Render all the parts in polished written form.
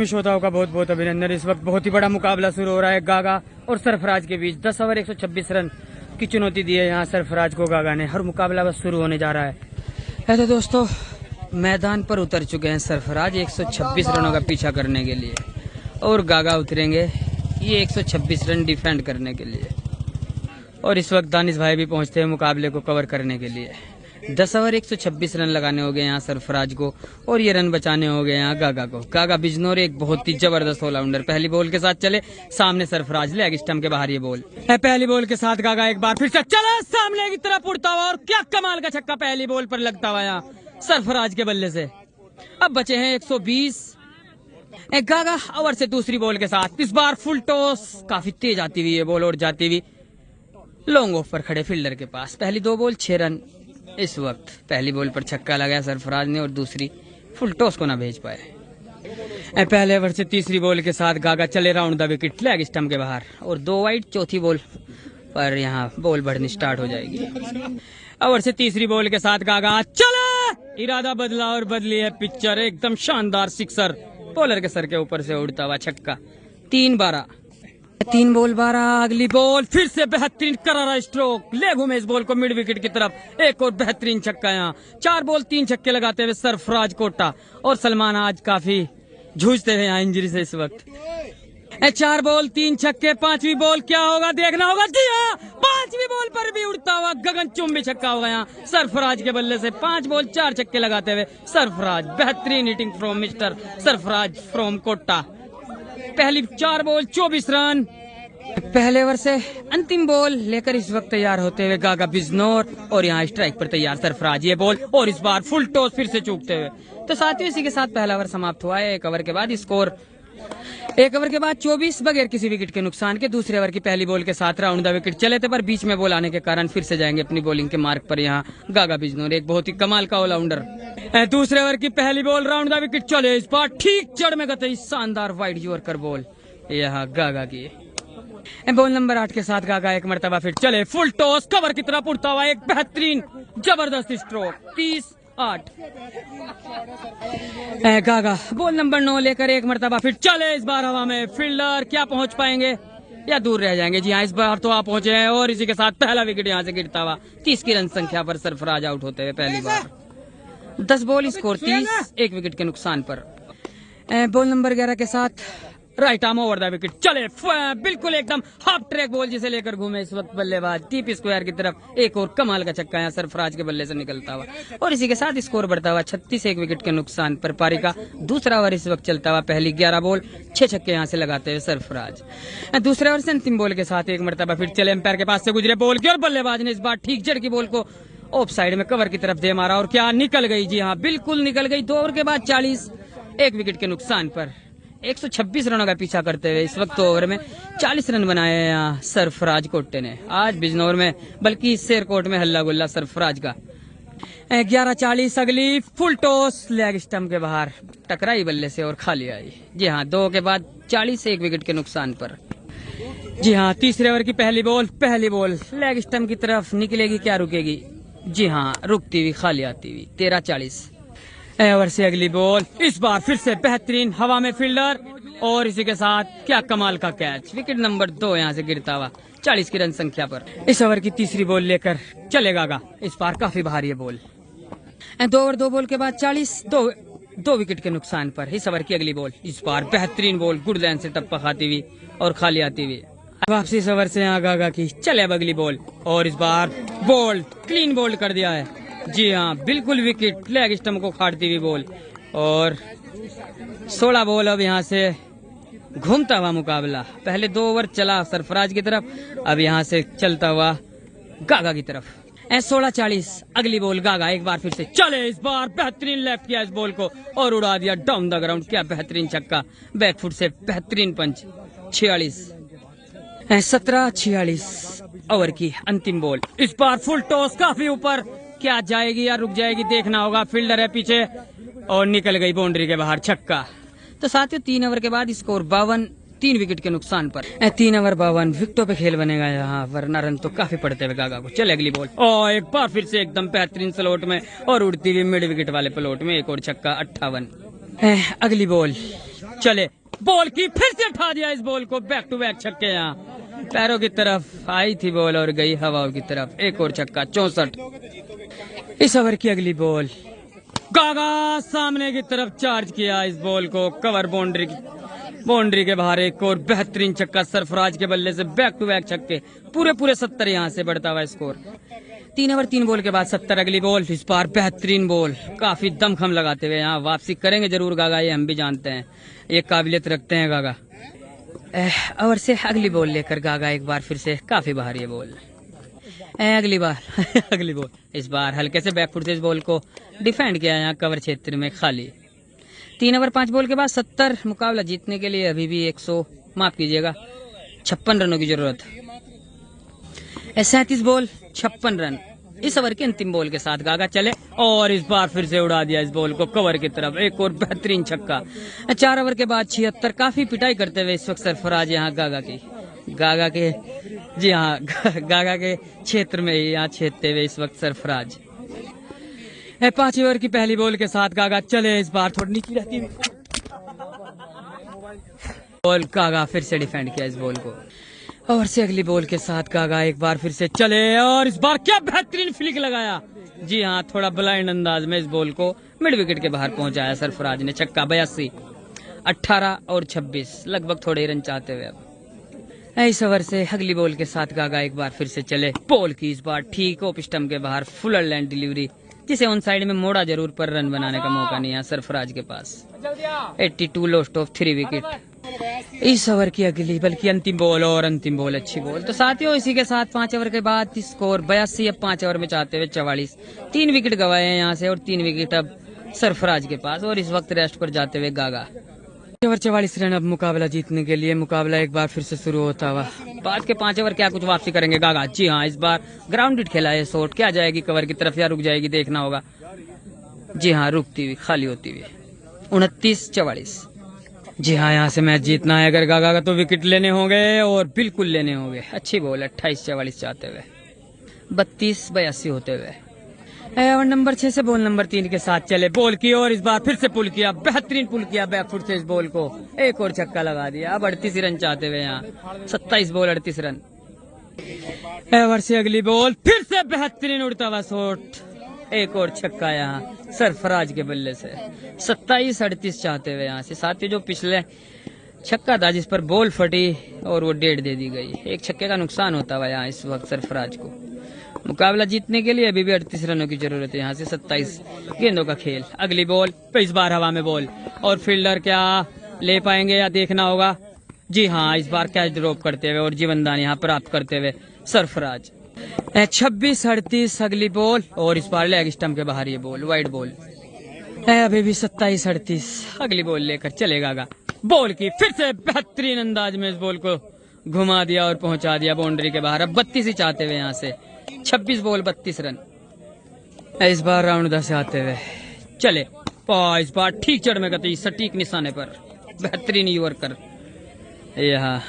श्रोताओं का बहुत बहुत अभिनंदन। इस वक्त बहुत ही बड़ा मुकाबला शुरू हो रहा है गागा और सरफराज के बीच। 10 ओवर 126 रन की चुनौती दी है यहाँ सरफराज को गागा ने। हर मुकाबला बस शुरू होने जा रहा है। तो दोस्तों मैदान पर उतर चुके हैं सरफराज 126 रनों का पीछा करने के लिए और गागा उतरेंगे ये 126 रन डिफेंड करने के लिए। और इस वक्त दानिश भाई भी पहुंचते हैं मुकाबले को कवर करने के लिए। 10 ओवर 126 रन लगाने हो गए यहाँ सरफराज को और ये रन बचाने हो गए यहाँ गागा को। गागा बिजनौर एक बहुत ही जबरदस्त ऑलराउंडर। पहली बॉल के साथ चले सामने सरफराज लेग स्टंप के बाहर ये बॉल है। पहली बॉल के साथ गागा एक बार फिर से चला सामने की तरफ उड़ता हुआ और क्या कमाल का छक्का पहली बॉल पर लगता हुआ यहाँ सरफराज के बल्ले से। अब बचे हैं 120। गागा ओवर से दूसरी बॉल के साथ इस बार फुल टॉस काफी तेज आती हुई ये बॉल और जाती हुई लॉन्ग ऑफ पर खड़े फील्डर के पास। पहली 2 बॉल 6 रन। इस वक्त पहली बॉल पर छक्का लगाया सरफराज ने और दूसरी फुल टॉस को ना भेज पाए। पहले ओवर से तीसरी बॉल के साथ गागा चले round the wicket leg stump के बाहर और 2 वाइड। चौथी बॉल पर यहाँ बॉल बढ़नी स्टार्ट हो जाएगी। ओवर से तीसरी बॉल के साथ गागा चला, इरादा बदला और बदली है पिक्चर। एकदम शानदार सिक्सर बॉलर के सर के ऊपर से उड़ता हुआ छक्का। 3-12। 3 बॉल 12। अगली बॉल फिर से बेहतरीन करारा स्ट्रोक ले घूमे इस बॉल को मिड विकेट की तरफ। एक और बेहतरीन छक्का यहाँ। 4 बॉल 3 छक्के लगाते हुए सरफराज कोटा और सलमान आज काफी जूझते हुए यहाँ इंजरी से इस वक्त। 4 बॉल 3 छक्के। 5वीं बॉल क्या होगा देखना होगा। जी हाँ 5वीं बॉल पर भी उड़ता हुआ गगनचुंबी छक्का होगा यहाँ सरफराज के बल्ले से। 5 बॉल 4 छक्के लगाते हुए सरफराज। बेहतरीन hitting from mister Sarfaraz from Kota. पहली 4 बॉल 24 रन। पहले ओवर से अंतिम बॉल लेकर इस वक्त तैयार होते हुए गागा बिजनौर और यहाँ स्ट्राइक पर तैयार सरफराज। ये बॉल और इस बार फुल टॉस फिर से चूकते हुए। तो साथियों इसी के साथ पहला ओवर समाप्त हुआ है। 1 ओवर के बाद स्कोर 1 ओवर के बाद 24 बगैर किसी विकेट के नुकसान के। दूसरे ओवर की पहली बॉल के साथ राउंड द विकेट चले थे पर बीच में बॉल आने के कारण फिर से जाएंगे अपनी बॉलिंग के मार्ग पर यहाँ गागा बिजनौर। एक बहुत ही कमाल का ऑलराउंडर। दूसरे ओवर की पहली बॉल राउंड द विकेट चले इस बार ठीक जड़ में गई शानदार वाइड यॉर्कर बॉल यहाँ गागा की। बॉल नंबर 8 के साथ गागा एक मरतबा फिर चले फुल टॉस कवर की तरफ उड़ता हुआ एक बेहतरीन जबरदस्त स्ट्रोक। 30-8। गागा बॉल नंबर 9 लेकर एक मरतबा फिर चले इस बार हवा में। फील्डर क्या पहुंच पाएंगे या दूर रह जाएंगे। जी हाँ इस बार तो आप पहुंचे हैं और इसी के साथ पहला विकेट यहाँ से गिरता हुआ। 30 की रन संख्या पर सरफराज आउट होते हुए पहली बार। 10 बॉल स्कोर 30 1 विकेट के नुकसान पर। बॉल नंबर 11 के साथ right arm over the wicket चले बिल्कुल एकदम हाफ ट्रैक बॉल जिसे लेकर घूमे इस वक्त बल्लेबाज डीप स्क्वायर की तरफ। एक और कमाल का छक्का यहाँ सरफराज के बल्ले से निकलता हुआ और इसी के साथ स्कोर बढ़ता हुआ 36 1 विकेट के नुकसान पर। पारी का दूसरा ओवर इस वक्त चलता हुआ। पहली 11 बॉल 6 छक्के यहाँ से लगाते हुए सरफराज। दूसरे ओवर से अंतिम बॉल के साथ एक मरतबा फिर चले एम्पायर के पास से गुजरे बॉल की और बल्लेबाज ने इस बार ठीक जड़ की बॉल को ऑफ साइड में कवर की तरफ दे मारा और क्या निकल गई। जी हाँ बिल्कुल निकल गई। 2 ओवर के बाद 40 1 विकेट के नुकसान पर। 126 रनों का पीछा करते हुए इस वक्त 2 ओवर में 40 रन बनाए यहाँ सरफराज कोटे ने। आज बिजनौर में बल्कि शेरकोट में हल्ला गुल्ला सरफराज का। 11-40। अगली फुल टॉस लेग स्टंप के बाहर टकराई बल्ले से और खाली आई। जी हाँ 2 के बाद 40 1 विकेट के नुकसान पर। जी हाँ तीसरे ओवर की पहली बॉल लेग स्टंप की तरफ निकलेगी क्या रुकेगी। जी हाँ रुकती हुई खाली आती हुई। 13-40। ओवर से अगली बॉल इस बार फिर से बेहतरीन हवा में फील्डर और इसी के साथ क्या कमाल का कैच। विकेट नंबर 2 यहाँ से गिरता हुआ 40 की रन संख्या पर। इस ओवर की तीसरी बॉल लेकर चलेगा इस बार काफी भारी है बॉल। 2 ओवर 2 बॉल के बाद 40 2 विकेट के नुकसान पर। इस ओवर की अगली बॉल इस बार बेहतरीन बॉल गुड लाइन से टप्पा खाती हुई और खाली आती हुई। वापसी इस ओवर से यहाँ गागा की चले अब अगली बॉल और इस बार बॉल क्लीन बोल्ड कर दिया है। जी हाँ बिल्कुल विकेट लेग स्टंप को खाटती हुई बॉल और 16 बॉल अब यहाँ से घूमता हुआ मुकाबला। पहले 2 ओवर चला सरफराज की तरफ, अब यहाँ से चलता हुआ गागा की तरफ। 16-40। अगली बॉल गागा एक बार फिर से चले इस बार बेहतरीन लेफ्ट किया इस बॉल को और उड़ा दिया डाउन द ग्राउंड। क्या बेहतरीन छक्का बैकफुट से बेहतरीन पंच। 17-46। ओवर की अंतिम बॉल इस बार फुल टॉस काफी ऊपर क्या जाएगी या रुक जाएगी देखना होगा। फील्डर है पीछे और निकल गई बाउंड्री के बाहर छक्का। तो साथियों 3 ओवर के बाद स्कोर 52 3 विकेट के नुकसान पर। 3 ओवर 52 विकेटों पे खेल बनेगा यहाँ वरना रन तो काफी पड़ते हुए गागा को। चले अगली बॉल और एक बार फिर से एकदम बेहतरीन स्लॉट में और उड़ती हुई मिड विकेट वाले प्लॉट में एक और छक्का। 58 अगली बॉल चले, बॉल की फिर से उठा दिया इस बॉल को, बैक टू बैक छक्के। यहाँ पैरों की तरफ आई थी बॉल और गई हवाओं की तरफ, एक और छक्का। 64। इस ओवर की अगली बॉल, गागा सामने की तरफ चार्ज किया इस बॉल को, कवर बाउंड्री के बाहर, एक और बेहतरीन छक्का सरफराज के बल्ले से, बैक टू बैक छक्के। पूरे 70 यहाँ से बढ़ता हुआ स्कोर। 3 ओवर 3 बॉल के बाद 70। अगली बॉल, इस बार बेहतरीन बॉल, काफी दमखम लगाते हुए यहाँ वापसी करेंगे जरूर गागा, ये हम भी जानते हैं, ये काबिलियत रखते हैं गागा। ओवर से अगली बॉल लेकर गागा एक बार फिर से काफी बाहर ये बॉल। अगली बार अगली बॉल, इस बार हल्के से बैकफुट से इस बॉल को डिफेंड किया यहाँ कवर क्षेत्र में खाली। 3 ओवर 5 बॉल के बाद 70। मुकाबला जीतने के लिए अभी भी 56 रनों की जरूरत। 37 बॉल 56 रन। इस ओवर के अंतिम बॉल के साथ गागा चले और इस बार फिर से उड़ा दिया इस बॉल को कवर की तरफ, एक और बेहतरीन छक्का। 4 ओवर के बाद 76। काफी पिटाई करते हुए इस वक्त सरफराज यहाँ गागा के जी हाँ गागा के क्षेत्र में ही यहाँ छेदते हुए इस वक्त सरफराज। 5 ओवर की पहली बॉल के साथ गागा चले, इस बार थोड़ी नीचे रहती हुई बॉल, गागा फिर से डिफेंड किया इस बॉल को। और से अगली बॉल के साथ गागा एक बार फिर से चले और इस बार क्या बेहतरीन फ्लिक लगाया। जी हाँ, थोड़ा ब्लाइंड अंदाज में इस बॉल को मिड विकेट के बाहर पहुंचाया सरफराज ने, छक्का। 82। 18 और 26, लगभग थोड़े ही रन चाहते हुए अब। इस ओवर से अगली बॉल के साथ गागा एक बार फिर से चले, बॉल की इस बार ठीक ऑफ स्टंप के बाहर फुलर लैंड डिलीवरी, जिसे ऑन साइड में मोड़ा जरूर पर रन बनाने का मौका नहीं है सरफराज के पास। 82 लॉस्ट ऑफ 3 विकेट। इस ओवर की अगली बल्कि अंतिम बॉल, और अंतिम बॉल अच्छी बॉल। तो साथियों इसी के साथ 5 ओवर के बाद स्कोर 82। अब 5 ओवर में चाहते हुए 44, 3 विकेट गवाए हैं यहाँ से और 3 विकेट अब सरफराज के पास, और इस वक्त रेस्ट पर जाते हुए गागा। 44 रन अब मुकाबला जीतने के लिए। मुकाबला एक बार फिर से शुरू होता हुआ। बाद के 5 ओवर क्या कुछ वापसी करेंगे गागा। जी हाँ, इस बार ग्राउंडेड खेला है शॉट, क्या जाएगी कवर की तरफ या रुक जाएगी देखना होगा। जी हाँ, रुकती हुई, खाली होती हुई। 29-44। जी हाँ, यहाँ से मैच जीतना है अगर गागा का, तो विकेट लेने होंगे और बिल्कुल लेने होंगे। अच्छी बॉल 28-44 चाहते हुए, 32-82 होते हुए। और नंबर 6 से बॉल नंबर 3 के साथ चले, बॉल की और इस बार फिर से पुल किया, बेहतरीन पुल किया बैकफुट से इस बॉल को, एक और छक्का लगा दिया। अब 38 रन चाहते हुए यहाँ, 27 बॉल 38 रन। ओवर से अगली बॉल, फिर से बेहतरीन उड़ता हुआ शॉट, एक और छक्का यहाँ सरफराज के बल्ले से। 27-38 चाहते हुए यहाँ से। साथ ही जो पिछले छक्का था जिस पर बॉल फटी और वो डेढ़ दे दी गई, एक छक्के का नुकसान होता हुआ यहाँ इस वक्त सरफराज को। मुकाबला जीतने के लिए अभी भी 38 रनों की जरूरत है यहाँ से। 27 गेंदों का खेल। अगली बॉल, इस बार हवा में बॉल, और फील्डर क्या ले पाएंगे या देखना होगा। जी हाँ, इस बार कैच ड्रॉप करते हुए और जीवनदान यहाँ प्राप्त करते हुए सरफराज। 26-38 अगली बॉल, और इस बार लेग स्टंप के बाहर ये बॉल, वाइड बॉल। अभी भी 27-38 अगली बॉल लेकर चलेगा। बॉल की फिर से बेहतरीन अंदाज में इस बॉल को घुमा दिया और पहुंचा दिया बाउंड्री के बाहर। अब 32 ही चाहते हुए यहाँ से। 26 बॉल 32 रन। इस बार राउंड 10 आते हुए चले, इस बार ठीक चढ़ में गति, सटीक निशाने पर, बेहतरीन यॉर्कर यहाँ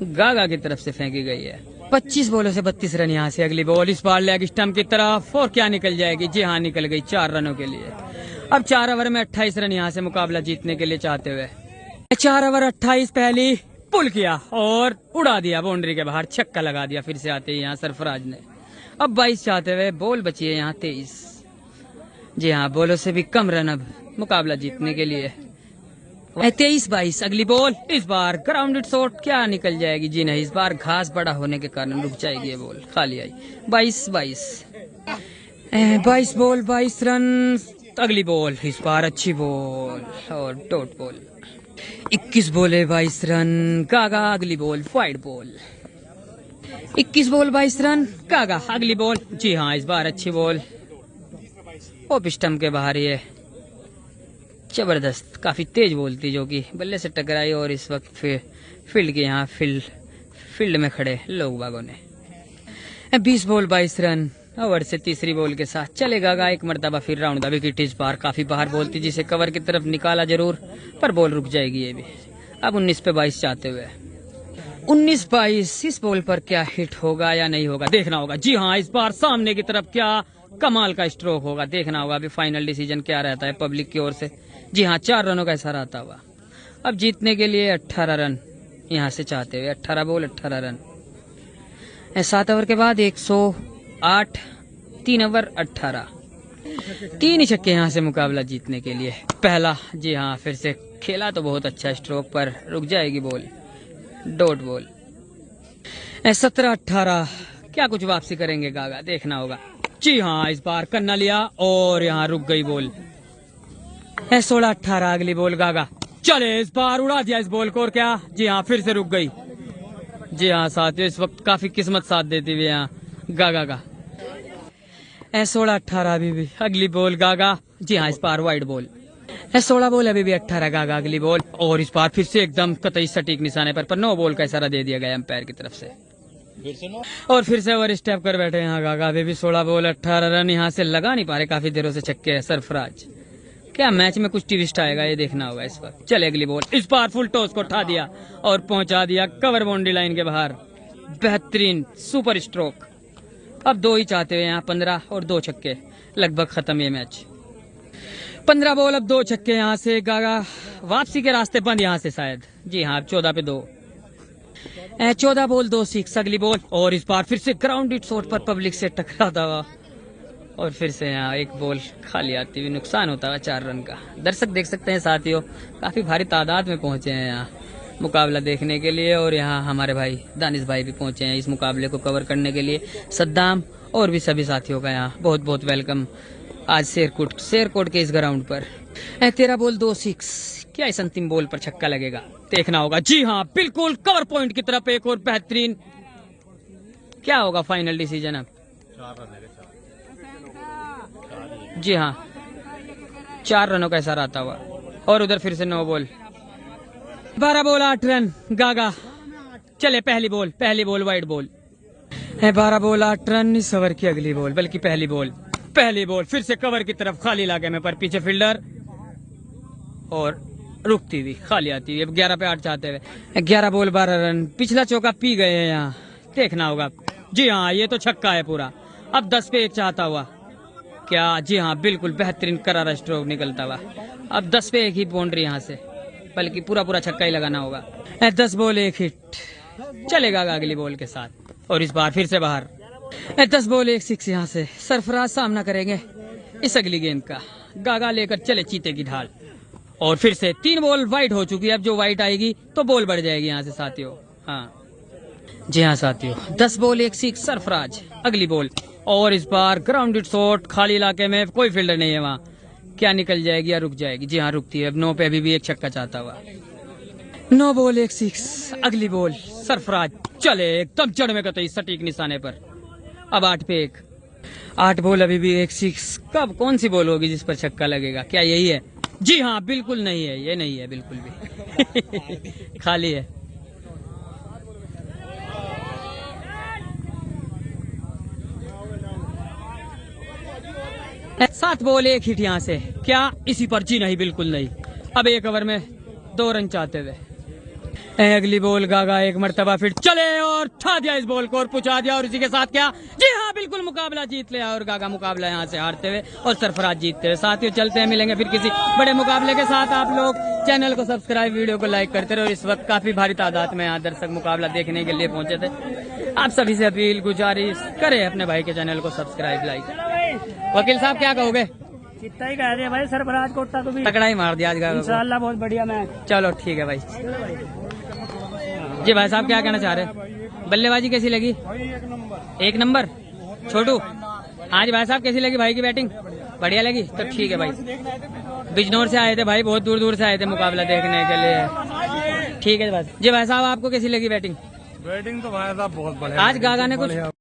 गागा की तरफ से फेंकी गई है। 25 बॉलों से 32 रन यहाँ से। अगली बॉल, इस बार लेग स्टंप की तरफ, और क्या निकल जाएगी। जी हाँ, निकल गई 4 रनों के लिए। अब 4 ओवर में 28 रन यहाँ से मुकाबला जीतने के लिए चाहते हुए। 4 ओवर 28, पहली पुल किया और उड़ा दिया बाउंड्री के बाहर, छक्का लगा दिया फिर से आते ही यहाँ सरफराज ने। अब 22 चाहते हुए, बॉल बची है यहाँ 23। जी हाँ, बॉलों से भी कम रन अब मुकाबला जीतने के लिए। 23-22 अगली बॉल, इस बार ग्राउंडेड शॉट, क्या निकल जाएगी। जी नहीं, इस बार घास बड़ा होने के कारण रुक जाएगी ये बॉल, खाली आई। 22-22 बॉल 22 रन। अगली बॉल, इस बार अच्छी बॉल और डॉट बॉल। 21 बॉले 22 रन गागा। अगली ball, wide ball. 21 ball 22 run गागा। अगली बॉल, जी हाँ, इस बार अच्छी बॉल, ऑफ स्टंप के बाहर ये जबरदस्त, काफी तेज बॉल थी जो कि बल्ले से टकराई, और इस वक्त फील्ड के यहाँ फील्ड में खड़े लोग बागों ने। 20 बॉल 22 रन। ओवर से तीसरी बॉल के साथ चलेगा एक मरतबा फिर राउंड द विकेट। इस बार काफी बाहर बॉल थी जिसे कवर की तरफ निकाला जरूर, पर बॉल रुक जाएगी ये भी। अब 19 पे 22 चाहते हुए, 19-22 इस बॉल पर क्या हिट होगा या नहीं होगा देखना होगा। जी हाँ, इस बार सामने की तरफ क्या कमाल का स्ट्रोक होगा देखना होगा। अभी फाइनल डिसीजन क्या रहता है पब्लिक की ओर से, जी हाँ, 4 रनों का इशारा आता हुआ। अब जीतने के लिए 18 रन यहाँ से चाहते हुए, 18 बॉल 18 रन। 7 ओवर के बाद 108, 3 ओवर 18, 3 ही छक्के यहाँ से मुकाबला जीतने के लिए। पहला, जी हाँ, फिर से खेला तो बहुत अच्छा स्ट्रोक पर रुक जाएगी बॉल, डॉट बॉल। 17-18, क्या कुछ वापसी करेंगे गागा, देखना होगा। जी हाँ, इस बार करना लिया और यहाँ रुक गई बॉल। 16-18, अगली बॉल गागा, चले इस बार उड़ा दिया इस बॉल को, और क्या, जी हाँ, फिर से रुक गई। जी हाँ साथियों, इस वक्त काफी किस्मत साथ देती हुई यहाँ गागा का। 16-18 अभी भी, अगली बॉल गागा, जी हाँ, इस बार वाइड बॉल। 16 बॉल अभी भी 18 गागा, अगली बॉल, और इस बार फिर से एकदम कतई सटीक निशाने पर 9 बॉल का इशारा दे दिया गया अंपायर की तरफ से। और फिर से ओवर स्टेप कर बैठे यहाँ गागा, अभी भी 16 बॉल 18 रन, यहाँ से लगा नहीं पा रहे काफी देरों से छक्के है सरफराज। क्या मैच में कुछ ट्विस्ट आएगा, ये देखना होगा इस पर। चले अगली बॉल, इस बार फुल टॉस को उठा दिया और पहुंचा दिया कवर बाउंड्री लाइन के बाहर। बेहतरीन सुपर स्ट्रोक। अब 2 ही चाहते हुए यहाँ, 15 और 2 छक्के, लगभग खत्म ये मैच। 15 बॉल अब 2 छक्के यहाँ से गागा, वापसी के रास्ते बंद यहाँ से शायद। जी हाँ, 14 पे 2, 14 बॉल 2 6, अगली बॉल, और इस बार फिर से ग्राउंडेड शॉट पर पब्लिक से टकराता हुआ, और फिर से यहाँ एक बॉल खाली आती हुई, नुकसान होता हुआ 4 रन का। दर्शक देख सकते हैं साथियों, काफी भारी तादाद में पहुंचे हैं यहाँ मुकाबला देखने के लिए, और यहाँ हमारे भाई दानिश भाई भी पहुंचे हैं इस मुकाबले को कवर करने के लिए। सद्दाम और भी सभी साथियों का यहाँ बहुत बहुत वेलकम आज शेरकोट के इस ग्राउंड पर। 13 बॉल 2 6, क्या इस अंतिम बॉल पर छक्का लगेगा, देखना होगा। जी हाँ, बिल्कुल कवर पॉइंट की तरफ एक और बेहतरीन। क्या होगा फाइनल डिसीजन अब? जी हाँ, 4 रनों का इशारा आता हुआ, और उधर फिर से 9 बॉल 12 बॉल 8 रन गागा। चले पहली बॉल वाइड बॉल है। 12 बॉल 8 रन, इस ओवर की अगली बॉल, बल्कि पहली बॉल फिर से कवर की तरफ, खाली इलाके में पर पीछे फील्डर, और रुकती हुई खाली आती हुई। अब 11 पे 8 चाहते हुए, 11 बॉल 12 रन, पिछला चौका पी गए हैं यहाँ, देखना होगा। जी हाँ, ये तो छक्का है पूरा। अब 10 पे 1 चाहता हुआ, क्या, जी हाँ, बिल्कुल बेहतरीन करारा स्ट्रोक निकलता हुआ। अब 10 पे 1 ही बाउंड्री यहाँ से, बल्कि पूरा छक्का ही लगाना होगा। 10 बॉल 1 हिट, चलेगा अगली बॉल के साथ, और इस बार फिर से बाहर। 10 बॉल 1 6, यहाँ से सरफराज सामना करेंगे इस अगली गेंद का। गागा लेकर चले चीते की ढाल, और फिर से 3 बॉल वाइड हो चुकी है। अब जो वाइड आएगी तो बॉल बढ़ जाएगी यहाँ से साथियों। हाँ जी हाँ साथियों, 10 बॉल 1 6, सरफराज, अगली बॉल, और इस बार ग्राउंडेड शॉट, खाली इलाके में, कोई फील्डर नहीं है वहाँ, क्या निकल जाएगी या रुक जाएगी? जी हाँ, रुकती है। अब 9 पे अभी भी 1 छक्का चाहता हुआ। 9 बॉल 1 6, अगली बॉल, सरफराज, चले एकदम जड़ में कतई सटीक निशाने पर। अब 8 पे 1, 8 बॉल अभी भी 1 6, कब कौन सी बॉल होगी जिस पर छक्का लगेगा? क्या यही है? जी हाँ, बिल्कुल नहीं है, ये नहीं है बिल्कुल भी खाली है। 7 बॉल 1 हिट यहाँ से, क्या इसी पर? जी नहीं, बिल्कुल नहीं। अब 1 ओवर में 2 रन चाहते हुए, अगली बॉल गागा, 1 मरतबा फिर चले और ठा दिया इस बॉल को और पुचा दिया, और इसी के साथ क्या, जी हाँ, बिल्कुल मुकाबला जीत लिया, और गागा मुकाबला यहाँ से हारते हुए और सरफराज जीतते हुए। साथियों चलते हैं, मिलेंगे फिर किसी बड़े मुकाबले के साथ। आप लोग चैनल को सब्सक्राइब, वीडियो को लाइक करते रहो। इस वक्त काफी भारी तादाद में यहाँ दर्शक मुकाबला देखने के लिए पहुंचे थे। आप सभी से अपील, गुजारिश करें अपने भाई के चैनल को सब्सक्राइब, लाइक। वकील साहब क्या कहोगे? कितना ही कह रहे हैं भाई, सरफराज कोटा तो भी तगड़ा ही मार दिया आज गागा को। इंशाल्लाह बहुत बढ़िया मैच। चलो ठीक है भाई। जी भाई साहब क्या कहना चाह रहे हैं? बल्लेबाजी कैसी लगी? 1 नंबर। छोटू, आज भाई साहब कैसी लगी भाई की बैटिंग? बढ़िया लगी? तो ठीक है भाई। बिजनौर से आए थे भाई, बहुत दूर दूर से आए थे मुकाबला देखने के लिए। ठीक है भाई। जी भाई साहब, आपको कैसी लगी बैटिंग? बैटिंग तो भाई साहब बहुत बढ़िया। आज गागा ने कुछ